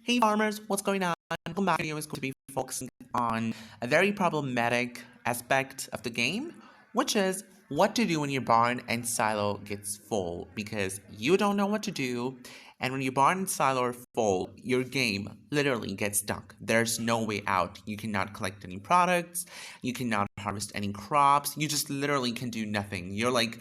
Hey farmers, what's going on? My video is going to be focusing on a very problematic aspect of the game, which is what to do when your barn and silo gets full because you don't know what to do. And when your barn and silo are full, your game literally gets stuck. There's no way out. You cannot collect any products. You cannot harvest any crops. You just literally can do nothing. You're like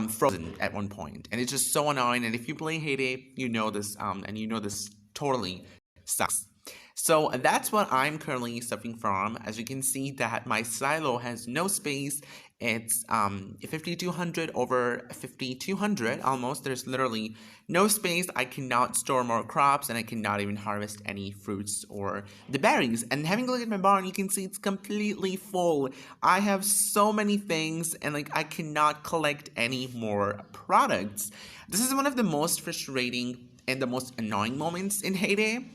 frozen at one point, and it's just so annoying. And if you play Heyday, you know this, and you know this totally sucks. So that's what I'm currently suffering from. As you can see that my silo has no space. It's 5200 over 5200 almost. There's literally no space. I cannot store more crops and I cannot even harvest any fruits or the berries. And having a look at my barn, you can see it's completely full. I have so many things and like I cannot collect any more products. This is one of the most frustrating and the most annoying moments in Heyday.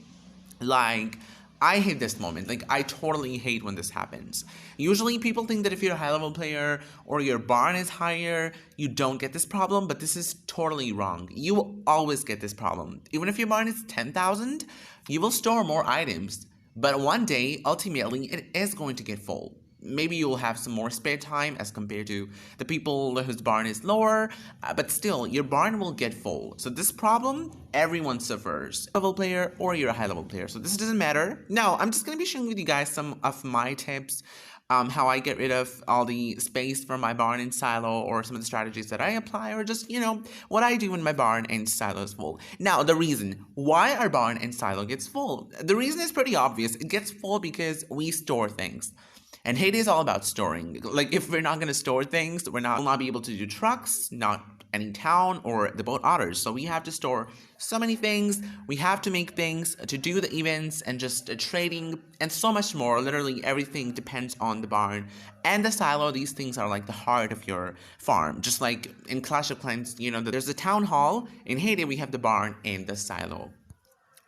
Like, I hate this moment. Like, I totally hate when this happens. Usually, people think that if you're a high-level player or your barn is higher, you don't get this problem, but this is totally wrong. You will always get this problem. Even if your barn is 10,000, you will store more items. But one day, ultimately, it is going to get full. Maybe you'll have some more spare time as compared to the people whose barn is lower, but still, your barn will get full. So this problem, everyone suffers. Level player or you're a high level player. So this doesn't matter. Now, I'm just going to be sharing with you guys some of my tips, how I get rid of all the space from my barn and silo, or some of the strategies that I apply, or just, what I do when my barn and silo is full. Now, the reason why our barn and silo gets full, the reason is pretty obvious. It gets full because we store things. And Heyday is all about storing. Like, if we're not going to store things, we'll not be able to do trucks, not any town, or the boat otters. So we have to store so many things. We have to make things to do the events and just trading and so much more. Literally everything depends on the barn and the silo. These things are like the heart of your farm. Just like in Clash of Clans, there's the town hall. In Heyday, we have the barn and the silo.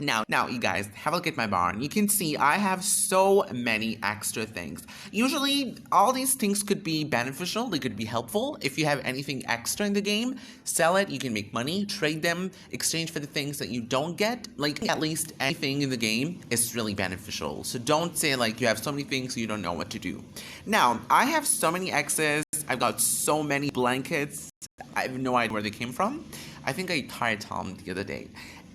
Now, you guys, have a look at my barn. You can see I have so many extra things. Usually, all these things could be beneficial. They could be helpful. If you have anything extra in the game, sell it. You can make money, trade them, exchange for the things that you don't get. Like, at least anything in the game is really beneficial. So don't say, like, you have so many things you don't know what to do. Now, I have so many excess. I've got so many blankets. I have no idea where they came from. I think I hired Tom the other day.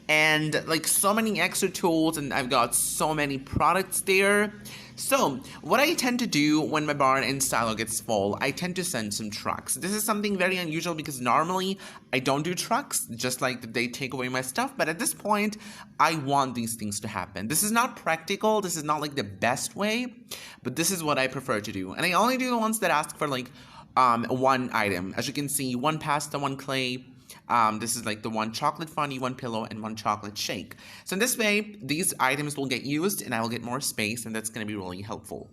And like so many extra tools, and I've got so many products there. So what I tend to do when my barn and silo gets full, I tend to send some trucks. This is something very unusual because normally I don't do trucks, just like they take away my stuff. But at this point, I want these things to happen. This is not practical. This is not like the best way, but this is what I prefer to do. And I only do the ones that ask for like one item. As you can see, one pasta, one clay. This is like the one chocolate funny, one pillow, and one chocolate shake. So in this way, these items will get used and I will get more space, and that's going to be really helpful.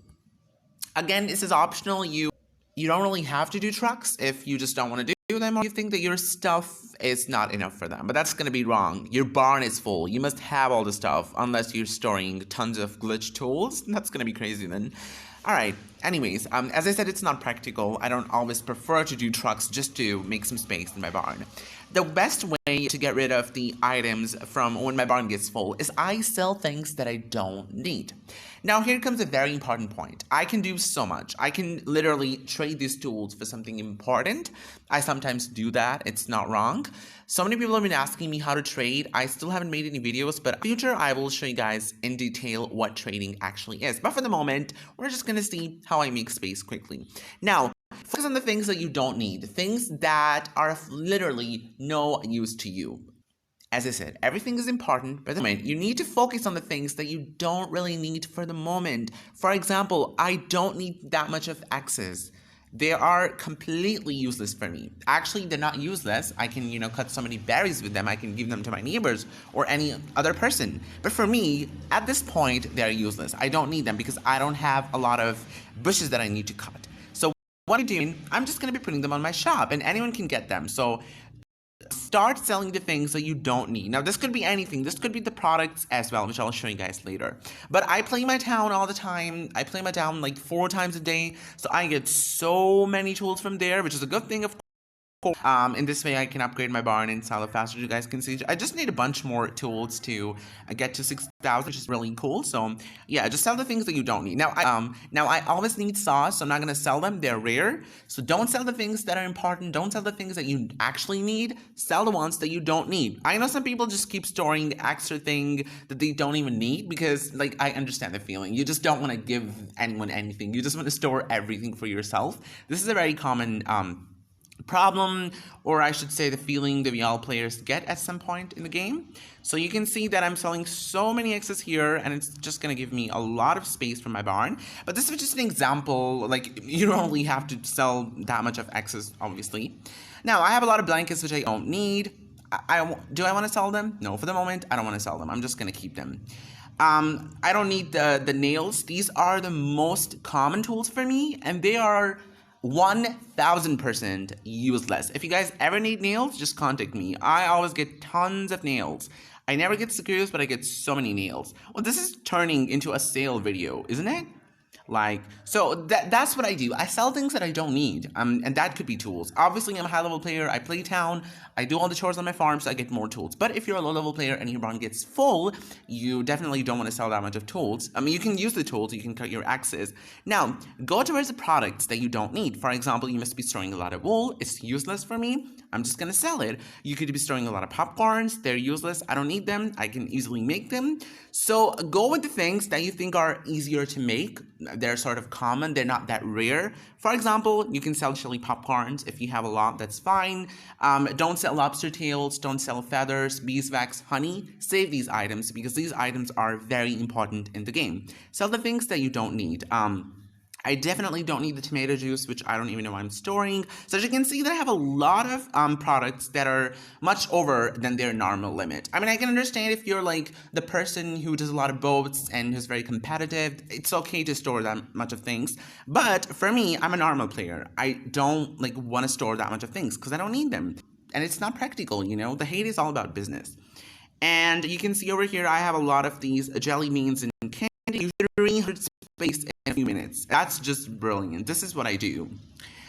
Again, this is optional. You don't really have to do trucks if you just don't want to do them, or you think that your stuff is not enough for them. But that's going to be wrong. Your barn is full. You must have all the stuff unless you're storing tons of glitch tools. That's going to be crazy then. Alright, anyways, as I said, it's not practical. I don't always prefer to do trucks just to make some space in my barn. The best way to get rid of the items from when my barn gets full is I sell things that I don't need. Now, here comes a very important point. I can do so much. I can literally trade these tools for something important. I sometimes do that. It's not wrong. So many people have been asking me how to trade. I still haven't made any videos, but in the future, I will show you guys in detail what trading actually is. But for the moment, we're just going to see how I make space quickly. Now, focus on the things that you don't need, things that are of literally no use to you. As I said, everything is important, but at the moment, you need to focus on the things that you don't really need for the moment. For example, I don't need that much of X's. They are completely useless for me. Actually, they're not useless. I can, cut so many berries with them. I can give them to my neighbors or any other person. But for me, at this point, they're useless. I don't need them because I don't have a lot of bushes that I need to cut. So what I'm doing, I'm just going to be putting them on my shop, and anyone can get them. So start selling the things that you don't need. Now, this could be anything. This could be the products as well, which I'll show you guys later. But I play my town all the time. I play my town like 4 times a day. So I get so many tools from there, which is a good thing, of In this way, I can upgrade my barn and silo faster. You guys can see, I just need a bunch more tools to get to 6,000, which is really cool. So yeah, just sell the things that you don't need. Now I always need saws, so I'm not gonna sell them. They're rare. So don't sell the things that are important. Don't sell the things that you actually need. Sell the ones that you don't need. I know some people just keep storing the extra thing that they don't even need because, like, I understand the feeling. You just don't want to give anyone anything. You just want to store everything for yourself. This is a very common problem, or I should say the feeling that we all players get at some point in the game. So you can see that I'm selling so many X's here, and it's just gonna give me a lot of space for my barn. But this is just an example. Like, you don't really have to sell that much of X's, obviously. Now I have a lot of blankets which I don't need. Do I want to sell them? No, for the moment I don't want to sell them. I'm just gonna keep them. I don't need the nails. These are the most common tools for me, and they are 1000% useless. If you guys ever need nails, just contact me. I always get tons of nails. I never get screws, but I get so many nails. Well, this is turning into a sale video, isn't it? Like, so that's what I do. I sell things that I don't need, and that could be tools. Obviously, I'm a high-level player. I play town. I do all the chores on my farm, so I get more tools. But if you're a low-level player and your barn gets full, you definitely don't want to sell that much of tools. I mean, you can use the tools. You can cut your axes. Now, go towards the products that you don't need. For example, you must be storing a lot of wool. It's useless for me. I'm just going to sell it. You could be storing a lot of popcorns. They're useless. I don't need them. I can easily make them. So go with the things that you think are easier to make. They're sort of common. They're not that rare. For example, you can sell chili popcorns. If you have a lot, that's fine. Don't sell lobster tails. Don't sell feathers, beeswax, honey. Save these items because these items are very important in the game. Sell the things that you don't need. I definitely don't need the tomato juice, which I don't even know why I'm storing. So as you can see, that I have a lot of products that are much over than their normal limit. I mean, I can understand if you're like the person who does a lot of boats and who's very competitive, it's okay to store that much of things. But for me, I'm a normal player. I don't like want to store that much of things because I don't need them. And it's not practical, you know? The hate is all about business. And you can see over here, I have a lot of these jelly beans and candy. Usually 300 space in a few minutes. That's just brilliant. This is what I do.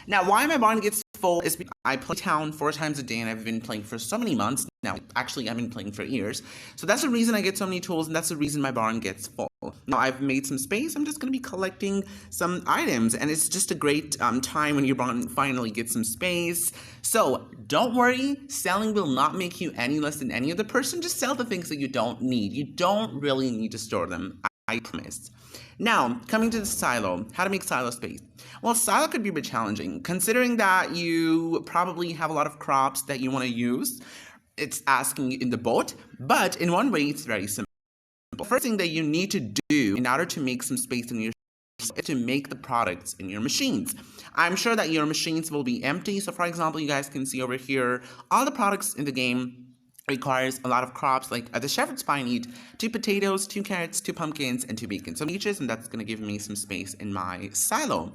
Now, why my barn gets full is because I play town 4 times a day, and I've been playing for so many months now. Actually, I've been playing for years. So that's the reason I get so many tools, and that's the reason my barn gets full. Now, I've made some space. I'm just going to be collecting some items, and it's just a great time when your barn finally gets some space. So don't worry. Selling will not make you any less than any other person. Just sell the things that you don't need. You don't really need to store them. I promise. Now, coming to the silo, how to make silo space. Well, silo could be a bit challenging, considering that you probably have a lot of crops that you want to use. It's asking in the boat, but in one way, it's very simple. The first thing that you need to do in order to make some space in your is to make the products in your machines. I'm sure that your machines will be empty. So, for example, you guys can see over here, all the products in the game requires a lot of crops. Like the shepherd's pie, I need 2 potatoes, 2 carrots, 2 pumpkins, and 2 bacon. So peaches, and that's going to give me some space in my silo.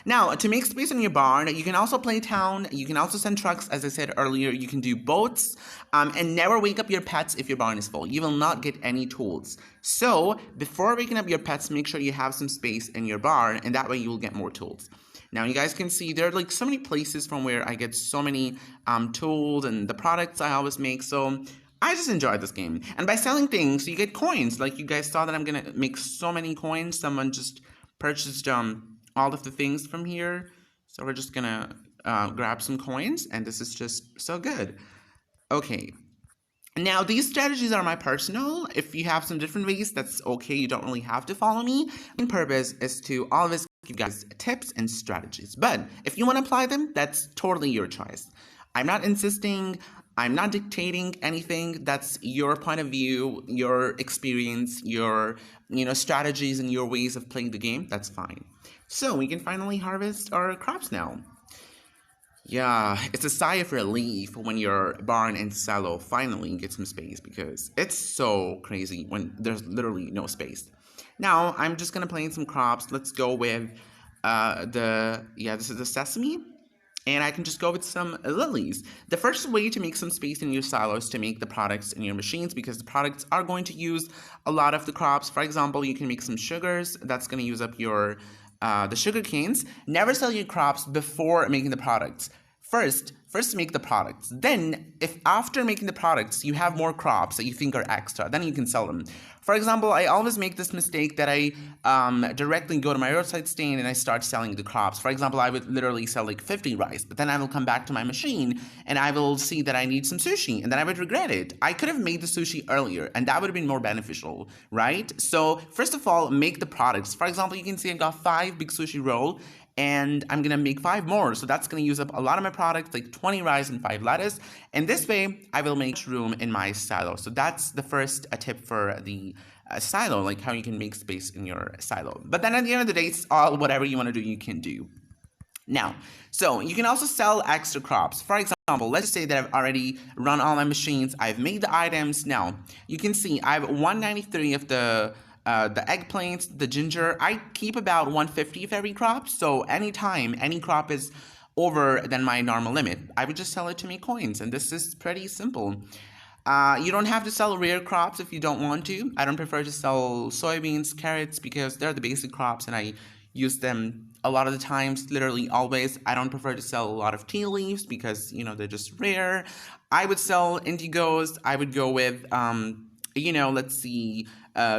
Now, to make space in your barn, you can also play town. You can also send trucks, as I said earlier. You can do boats, and never wake up your pets if your barn is full. You will not get any tools. So before waking up your pets, make sure you have some space in your barn, and that way you will get more tools. Now, you guys can see there are like so many places from where I get so many tools and the products I always make. So I just enjoy this game. And by selling things, you get coins. Like you guys saw that I'm going to make so many coins. Someone just purchased all of the things from here. So we're just going to grab some coins. And this is just so good. Okay. Now, these strategies are my personal. If you have some different ways, that's okay. You don't really have to follow me. My purpose is to always give you guys tips and strategies. But if you want to apply them, that's totally your choice. I'm not insisting. I'm not dictating anything. That's your point of view, your experience, your strategies and your ways of playing the game. That's fine. So we can finally harvest our crops now. Yeah, it's a sigh of relief when your barn and silo finally get some space because it's so crazy when there's literally no space. Now, I'm just going to plant some crops. Let's go with this is the sesame. And I can just go with some lilies. The first way to make some space in your silo is to make the products in your machines because the products are going to use a lot of the crops. For example, you can make some sugars. That's going to use up your the sugar canes. Never sell your crops before making the products. First make the products. Then, if after making the products you have more crops that you think are extra, then you can sell them. For example, I always make this mistake that I directly go to my roadside stand and I start selling the crops. For example, I would literally sell like 50 rice, but then I will come back to my machine and I will see that I need some sushi, and then I would regret it. I could have made the sushi earlier, and that would have been more beneficial, right? So first of all, make the products. For example, you can see I got 5 big sushi roll, and I'm gonna make 5 more, so that's gonna use up a lot of my products, like 20 rice and 5 lettuce, and this way I will make room in my silo. So that's the first tip for the silo, like how you can make space in your silo. But then at the end of the day, it's all whatever you want to do, you can do. Now, so you can also sell extra crops. For example, let's say that I've already run all my machines, I've made the items. Now, you can see I have 193 of the eggplants, the ginger. I keep about 150 of every crop, so anytime any crop is over than my normal limit, I would just sell it to make coins, and this is pretty simple. You don't have to sell rare crops if you don't want to. I don't prefer to sell soybeans, carrots, because they're the basic crops and I use them a lot of the times, literally always. I don't prefer to sell a lot of tea leaves because, they're just rare. I would sell indigos. I would go with, let's see,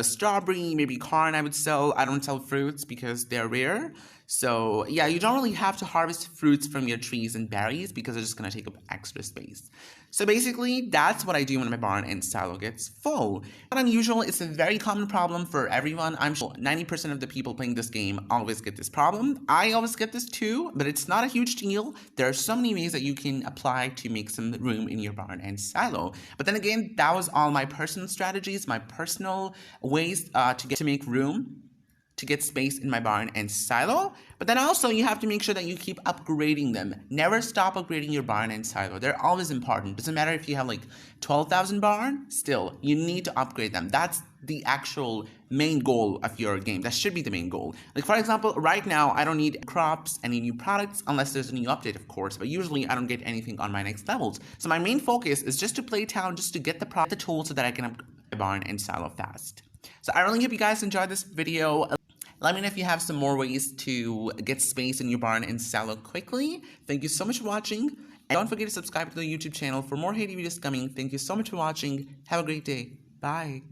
strawberry, maybe corn I would sell. I don't sell fruits because they're rare. So yeah, you don't really have to harvest fruits from your trees and berries because they're just going to take up extra space. So basically, that's what I do when my barn and silo gets full. Not unusual, it's a very common problem for everyone. I'm sure 90% of the people playing this game always get this problem. I always get this too, but it's not a huge deal. There are so many ways that you can apply to make some room in your barn and silo. But then again, that was all my personal strategies, my personal ways to make room, to get space in my barn and silo. But then also you have to make sure that you keep upgrading them. Never stop upgrading your barn and silo. They're always important. Doesn't matter if you have like 12,000 barn, still you need to upgrade them. That's the actual main goal of your game. That should be the main goal. Like for example, right now I don't need crops, any new products, unless there's a new update, of course, but usually I don't get anything on my next levels. So my main focus is just to play town, just to get the tools so that I can upgrade my barn and silo fast. So I really hope you guys enjoyed this video. Let me know if you have some more ways to get space in your barn and silo quickly. Thank you so much for watching. And don't forget to subscribe to the YouTube channel for more Haiti videos coming. Thank you so much for watching. Have a great day. Bye.